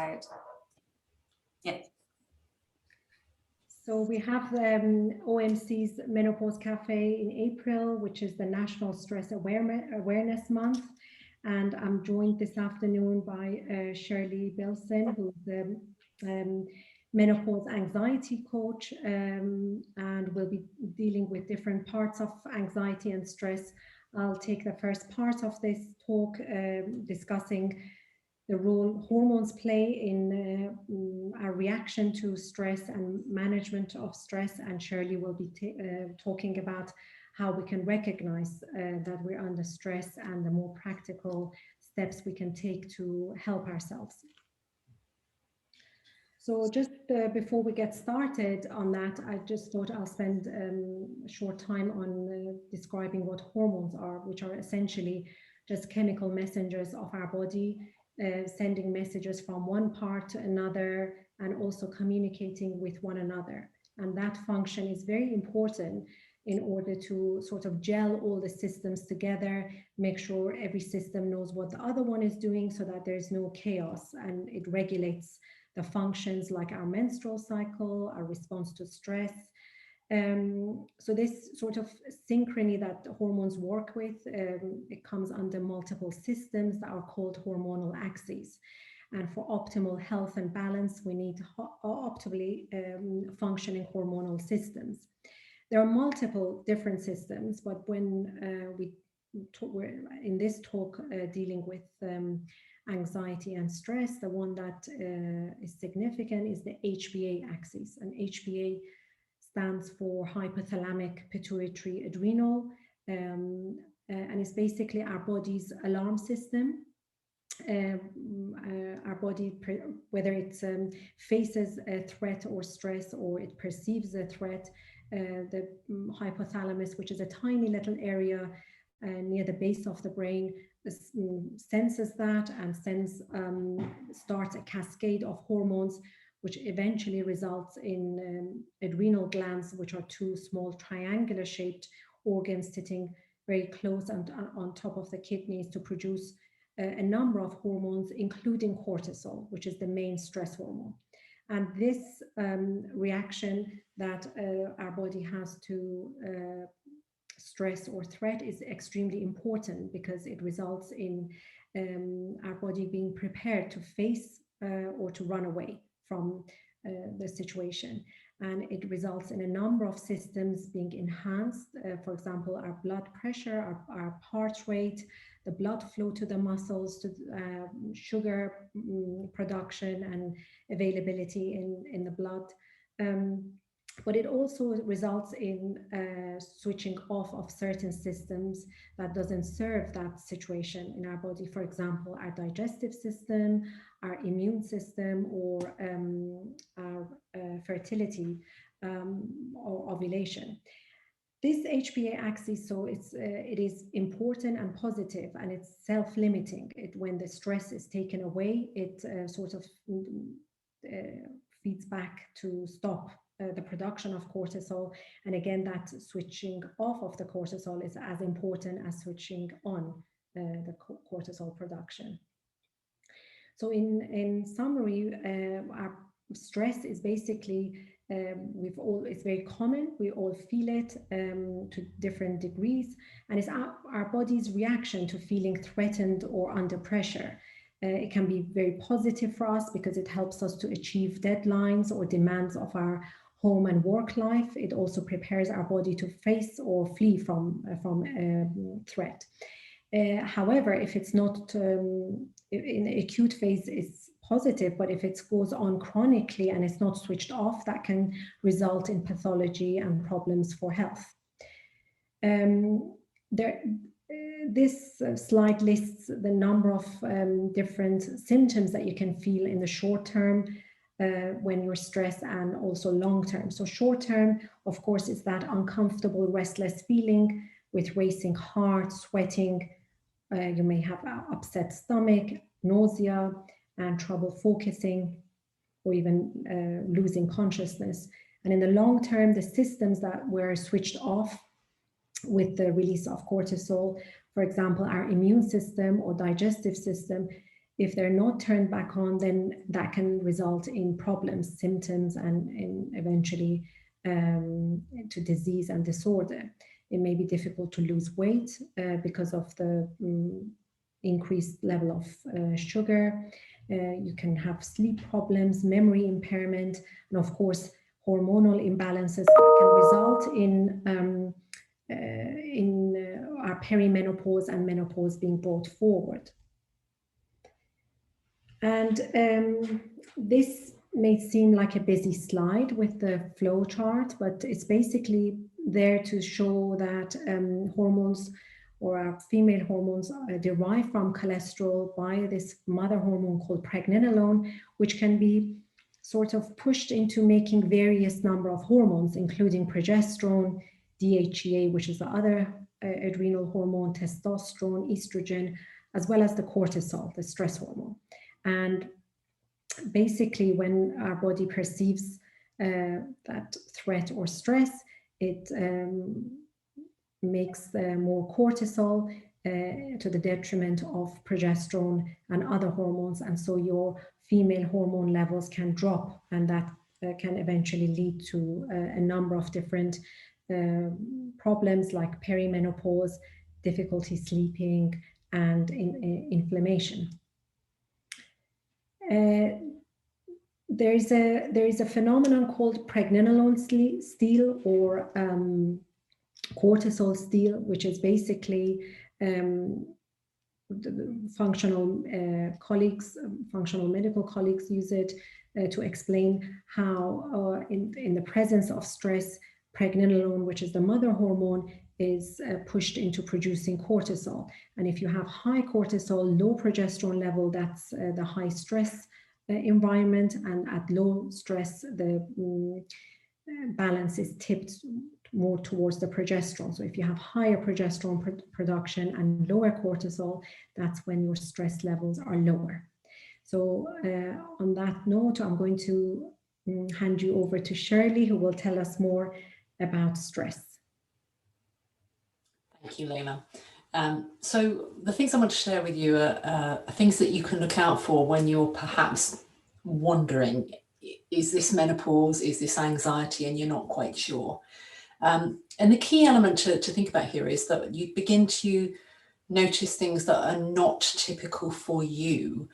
Yeah. So we have OMC's Menopause Cafe in April, which is the National Stress Awareness Month. And I'm joined this afternoon by Shirley Billson, who's the menopause anxiety coach, and we'll be dealing with different parts of anxiety and stress. I'll take the first part of this talk discussing the role hormones play in our reaction to stress and management of stress, and Shirley will be talking about how we can recognize that we're under stress and the more practical steps we can take to help ourselves. So just before we get started on that, I just thought I'll spend a short time on describing what hormones are, which are essentially just chemical messengers of our body, sending messages from one part to another and also communicating with one another. And that function is very important in order to sort of gel all the systems together, make sure every system knows what the other one is doing so that there's no chaos, and it regulates the functions like our menstrual cycle, our response to stress. So this sort of synchrony that hormones work with, it comes under multiple systems that are called hormonal axes. And for optimal health and balance, we need optimally functioning hormonal systems. There are multiple different systems, but when we're in this talk dealing with anxiety and stress, the one that is significant is the HPA axis, and HPA stands for hypothalamic pituitary adrenal, and it's basically our body's alarm system. Our body, whether it faces a threat or stress, or it perceives a threat, the hypothalamus, which is a tiny little area near the base of the brain, senses that and starts a cascade of hormones, which eventually results in adrenal glands, which are two small triangular shaped organs sitting very close and on top of the kidneys to produce a number of hormones, including cortisol, which is the main stress hormone. And this reaction that our body has to stress or threat is extremely important, because it results in our body being prepared to face or to run away from the situation. And it results in a number of systems being enhanced. For example, our blood pressure, our heart rate, the blood flow to the muscles, to sugar production and availability in the blood. But it also results in switching off of certain systems that doesn't serve that situation in our body. For example, our digestive system, our immune system, or our fertility or ovulation. This HPA axis, so it is important and positive, and it's self-limiting. When the stress is taken away, it sort of feeds back to stop the production of cortisol. And again, that switching off of the cortisol is as important as switching on the cortisol production. So in summary, our stress is basically, it's very common. We all feel it to different degrees, and it's our body's reaction to feeling threatened or under pressure. It can be very positive for us because it helps us to achieve deadlines or demands of our home and work life. It also prepares our body to face or flee from threat. However, if it's not in the acute phase, it's positive, but if it goes on chronically and it's not switched off, that can result in pathology and problems for health. This slide lists the number of different symptoms that you can feel in the short term when you're stressed, and also long term. So short term, of course, is that uncomfortable, restless feeling with racing heart, sweating. You may have an upset stomach, nausea, and trouble focusing, or even losing consciousness. And in the long term, the systems that were switched off with the release of cortisol, for example, our immune system or digestive system, If they're not turned back on, then that can result in problems, symptoms, and eventually to disease and disorder. It may be difficult to lose weight because of the increased level of sugar. You can have sleep problems, memory impairment, and of course, hormonal imbalances that can result in our perimenopause and menopause being brought forward. And this may seem like a busy slide with the flow chart, but it's basically there to show that hormones, or our female hormones, derived from cholesterol by this mother hormone called pregnenolone, which can be sort of pushed into making various number of hormones, including progesterone, DHEA, which is the other adrenal hormone, testosterone, estrogen, as well as the cortisol, the stress hormone. And basically, when our body perceives that threat or stress, it makes more cortisol to the detriment of progesterone and other hormones. And so your female hormone levels can drop, and that can eventually lead to a number of different problems like perimenopause, difficulty sleeping, and inflammation. There is a phenomenon called pregnenolone steal, or cortisol steal, which is basically functional medical colleagues use it to explain how in the presence of stress, pregnenolone, which is the mother hormone, is pushed into producing cortisol. And if you have high cortisol, low progesterone level, that's the high stress environment, and at low stress, the balance is tipped more towards the progesterone. So if you have higher progesterone production and lower cortisol, that's when your stress levels are lower. So on that note, I'm going to hand you over to Shirley, who will tell us more about stress. Thank you, Laila. So the things I want to share with you are things that you can look out for when you're perhaps wondering, is this menopause, is this anxiety, and you're not quite sure. And the key element to think about here is that you begin to notice things that are not typical for you.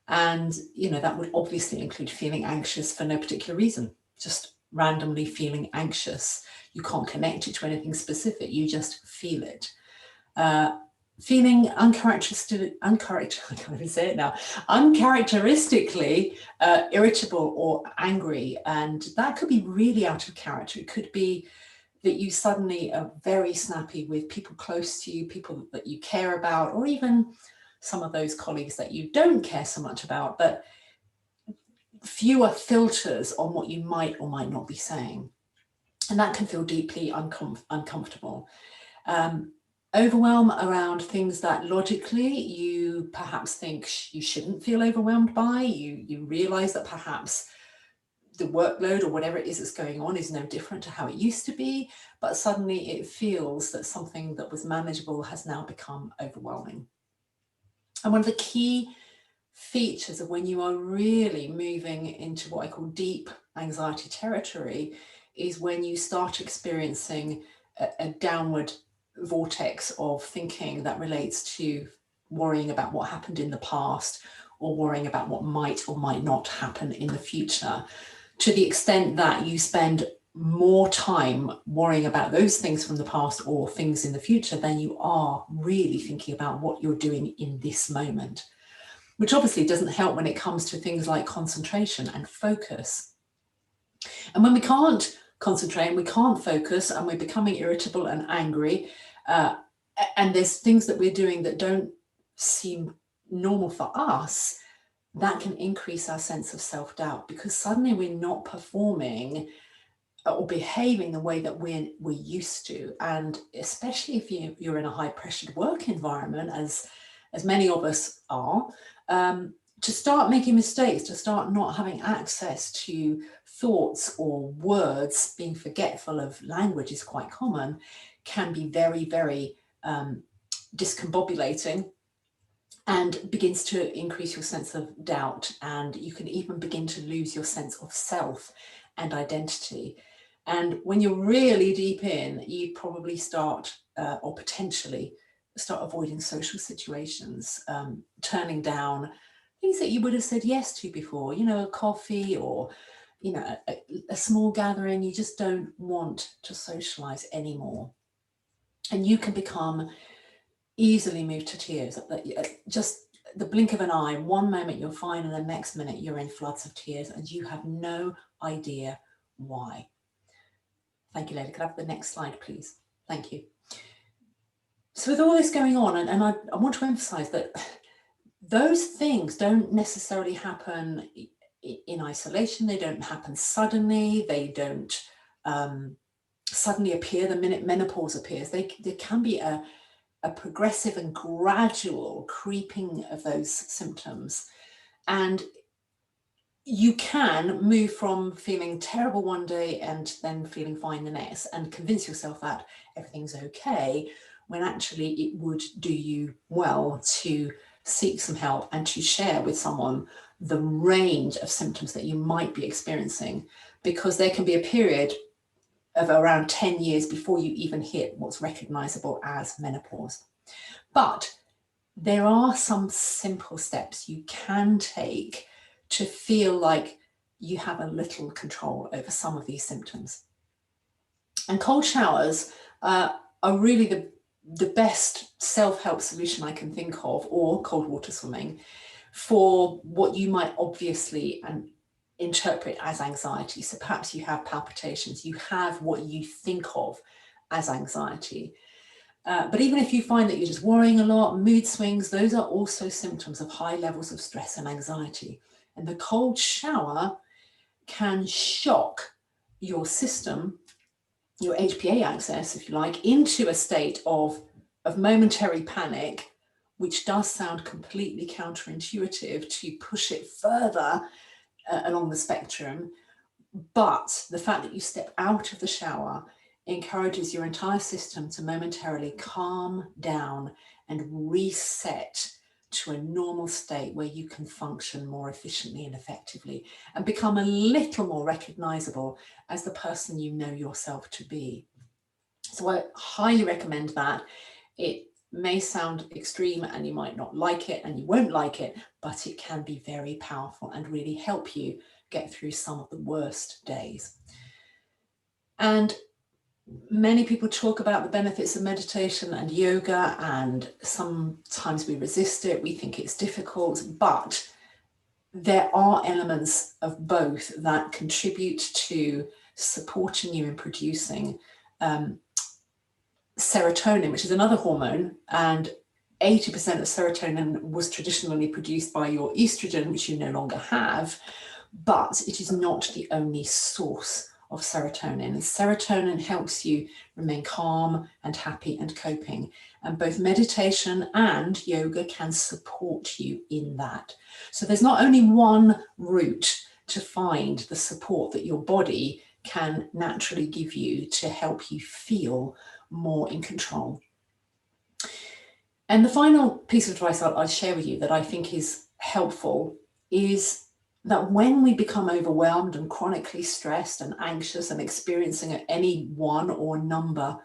And, you know, that would obviously include feeling anxious for no particular reason, just randomly feeling anxious. You can't connect it to anything specific, you just feel it. Feeling uncharacteristically irritable or angry, and that could be really out of character. It could be that you suddenly are very snappy with people close to you, people that you care about, or even some of those colleagues that you don't care so much about, but fewer filters on what you might or might not be saying. And that can feel deeply uncomfortable. Overwhelm around things that logically you perhaps think you shouldn't feel overwhelmed by. You realize that perhaps the workload or whatever it is that's going on is no different to how it used to be, but suddenly it feels that something that was manageable has now become overwhelming. And one of the key features of when you are really moving into what I call deep anxiety territory is when you start experiencing a downward vortex of thinking that relates to worrying about what happened in the past, or worrying about what might or might not happen in the future, to the extent that you spend more time worrying about those things from the past or things in the future than you are really thinking about what you're doing in this moment, which obviously doesn't help when it comes to things like concentration and focus. And when we can't concentrate and we can't focus and we're becoming irritable and angry, and there's things that we're doing that don't seem normal for us, that can increase our sense of self-doubt, because suddenly we're not performing or behaving the way that we're used to. And especially if you're in a high-pressured work environment, as many of us are, to start making mistakes, to start not having access to thoughts or words, being forgetful of language is quite common, can be very, very discombobulating and begins to increase your sense of doubt, and you can even begin to lose your sense of self and identity. And when you're really deep in, you probably start or potentially start avoiding social situations, turning down things that you would have said yes to before, you know, a coffee or, you know, a small gathering. You just don't want to socialize anymore. And you can become easily moved to tears. Just the blink of an eye, one moment you're fine and the next minute you're in floods of tears and you have no idea why. Thank you, Laila. Could I have the next slide, please? Thank you. So with all this going on, and I want to emphasize that those things don't necessarily happen in isolation. They don't happen suddenly. They don't suddenly appear the minute menopause appears. There can be a progressive and gradual creeping of those symptoms. And you can move from feeling terrible one day and then feeling fine the next and convince yourself that everything's okay, when actually it would do you well to seek some help and to share with someone the range of symptoms that you might be experiencing, because there can be a period of around 10 years before you even hit what's recognizable as menopause. But there are some simple steps you can take to feel like you have a little control over some of these symptoms. And cold showers are really the best self-help solution I can think of, or cold water swimming, for what you might obviously interpret as anxiety. So perhaps you have palpitations, you have what you think of as anxiety. But even if you find that you're just worrying a lot, mood swings, those are also symptoms of high levels of stress and anxiety. And the cold shower can shock your system, your HPA axis, if you like, into a state of momentary panic, which does sound completely counterintuitive to push it further along the spectrum. But the fact that you step out of the shower encourages your entire system to momentarily calm down and reset to a normal state where you can function more efficiently and effectively and become a little more recognizable as the person you know yourself to be. So I highly recommend that. It may sound extreme and you might not like it and you won't like it, but it can be very powerful and really help you get through some of the worst days. And many people talk about the benefits of meditation and yoga, and sometimes we resist it, we think it's difficult, but there are elements of both that contribute to supporting you in producing serotonin, which is another hormone, and 80% of serotonin was traditionally produced by your estrogen, which you no longer have, but it is not the only source of serotonin. Serotonin helps you remain calm and happy and coping, and both meditation and yoga can support you in that. So there's not only one route to find the support that your body can naturally give you to help you feel more in control. And the final piece of advice I'll share with you that I think is helpful is that when we become overwhelmed and chronically stressed and anxious and experiencing any one or number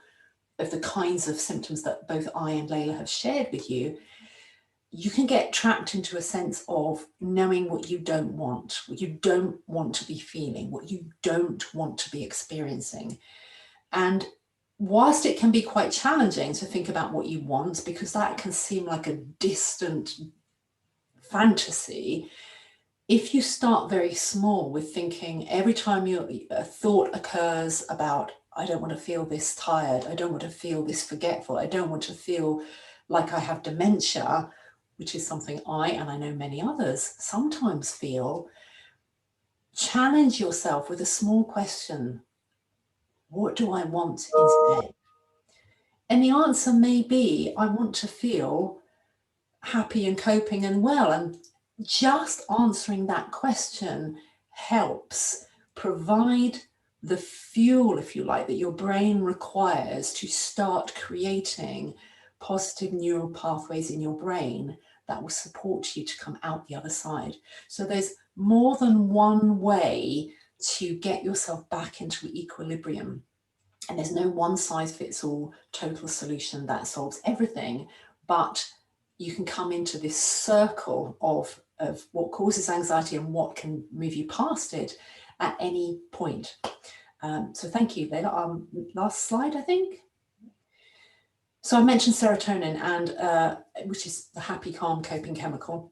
of the kinds of symptoms that both I and Laila have shared with you, you can get trapped into a sense of knowing what you don't want to be feeling, what you don't want to be experiencing. And whilst it can be quite challenging to think about what you want, because that can seem like a distant fantasy, if you start very small with thinking every time a thought occurs about, I don't want to feel this tired, I don't want to feel this forgetful, I don't want to feel like I have dementia, which is something I, and I know many others, sometimes feel, challenge yourself with a small question. What do I want instead? And the answer may be, I want to feel happy and coping and well. And just answering that question helps provide the fuel, if you like, that your brain requires to start creating positive neural pathways in your brain that will support you to come out the other side. So there's more than one way to get yourself back into equilibrium. And there's no one size fits all total solution that solves everything, but you can come into this circle of what causes anxiety and what can move you past it at any point. So thank you, Laila. Last slide, I think. So I mentioned serotonin, and which is the happy, calm coping chemical.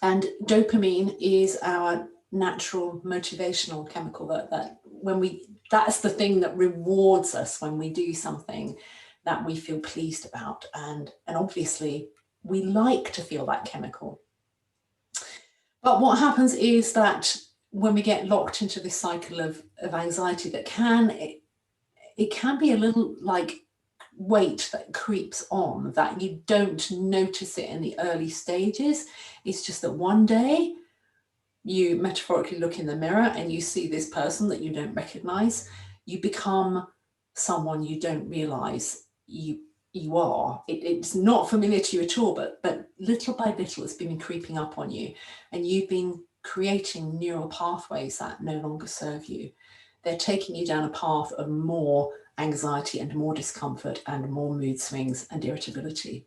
And dopamine is our natural motivational chemical that when that's the thing that rewards us when we do something that we feel pleased about. And obviously we like to feel that chemical. But what happens is that when we get locked into this cycle of anxiety, that it can be a little like weight that creeps on, that you don't notice it in the early stages. It's just that one day you metaphorically look in the mirror and you see this person that you don't recognize. You become someone you don't realize you are. It's not familiar to you at all, but little by little it's been creeping up on you, and you've been creating neural pathways that no longer serve you. They're taking you down a path of more anxiety and more discomfort and more mood swings and irritability.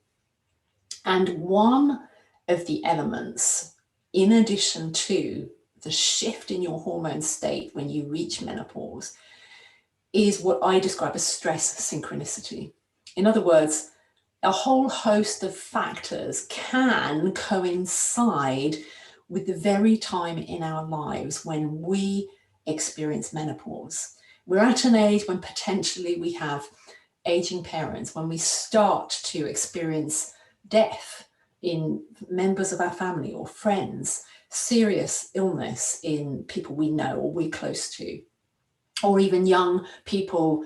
And one of the elements, in addition to the shift in your hormone state when you reach menopause, is what I describe as stress synchronicity. In other words, a whole host of factors can coincide with the very time in our lives when we experience menopause. We're at an age when potentially we have aging parents, when we start to experience death in members of our family or friends, serious illness in people we know or we're close to, or even young people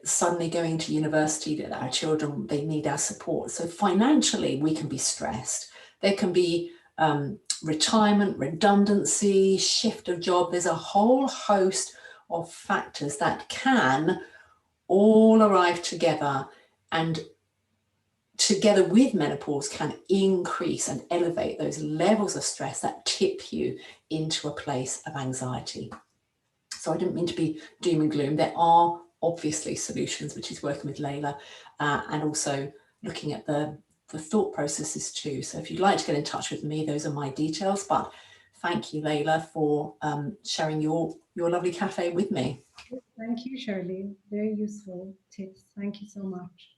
suddenly going to university, that our children, they need our support. So financially, we can be stressed. There can be retirement, redundancy, shift of job. There's a whole host of factors that can all arrive together, and together with menopause can increase and elevate those levels of stress that tip you into a place of anxiety. So I didn't mean to be doom and gloom. There are obviously solutions, which is working with Laila, and also looking at the thought processes too. So if you'd like to get in touch with me, those are my details. But thank you, Laila, for sharing your lovely cafe with me. Thank you, Shirley. Very useful tips. Thank you so much.